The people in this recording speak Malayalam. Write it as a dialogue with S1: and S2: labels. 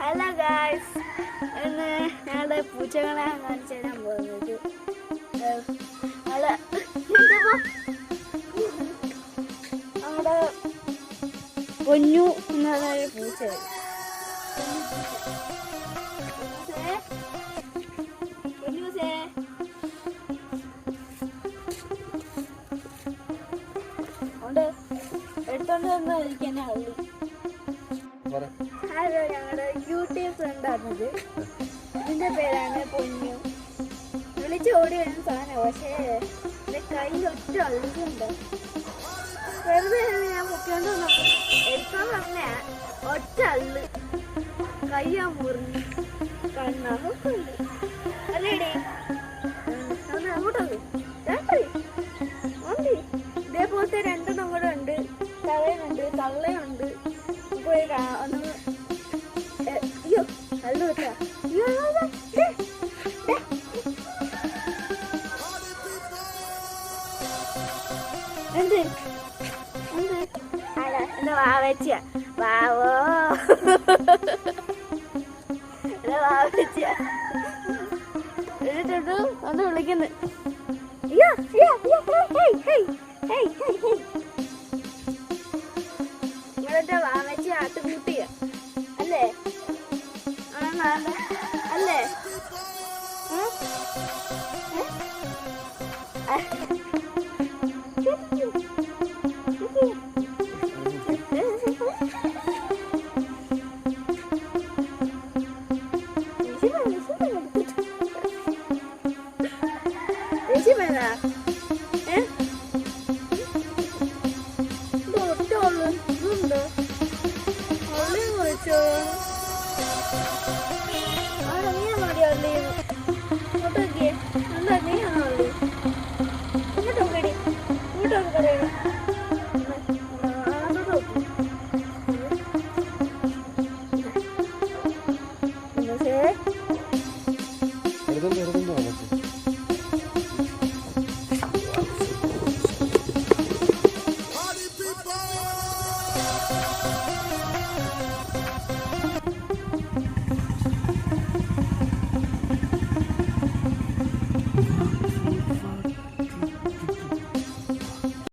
S1: ഹലോ ഗായ്സ്, ഇന്ന് ഞങ്ങളുടെ പൂച്ചകളെ കാണിച്ചു തരാൻ പോകുന്നത്. നമ്മുടെ പൊന്നു എന്നുള്ള ഒരു പൂച്ചയാണ്. എടുത്തോണ്ട് വന്ന് ഇരിക്കാനേ ഉള്ളൂ. ഹലോ, ഞങ്ങളുടെ യൂട്യൂബ് ഫ്രണ്ടാണിത്. ഇതിന്റെ പേരാണ് പൊന്നു. വിളിച്ച് ഓടി വരുന്ന സാധനം. പക്ഷേ എന്റെ കയ്യിൽ ഒറ്റ അള്ളിക്കുണ്ട്. വെറുതെ ഞാൻ മുക്കിയോണ്ട് വന്നപ്പോ എടുക്കാൻ പറഞ്ഞ ഒറ്റ അള്ള് കയ്യാ മുറിഞ്ഞു. കണ്ണൊക്കെ ഉണ്ട് അല്ലേടി. അങ്ങോട്ടത് ഇതേപോലത്തെ രണ്ടെണ്ണം കൂടെ ഉണ്ട്. തവയുണ്ട്, തള്ളയുണ്ട്. പോയി ഒന്ന് അയ്യോ നല്ല വെച്ചാ എന്ത് എന്ത് എന്താ വാവച്ച വാവോ വാവച്ച എന്നിട്ടുണ്ട് ഒന്ന് വിളിക്കുന്നു. നിങ്ങളെന്റെ വാവച്ച ആട്ടുകൂട്ടിയ അല്ലേ? അല്ലേ?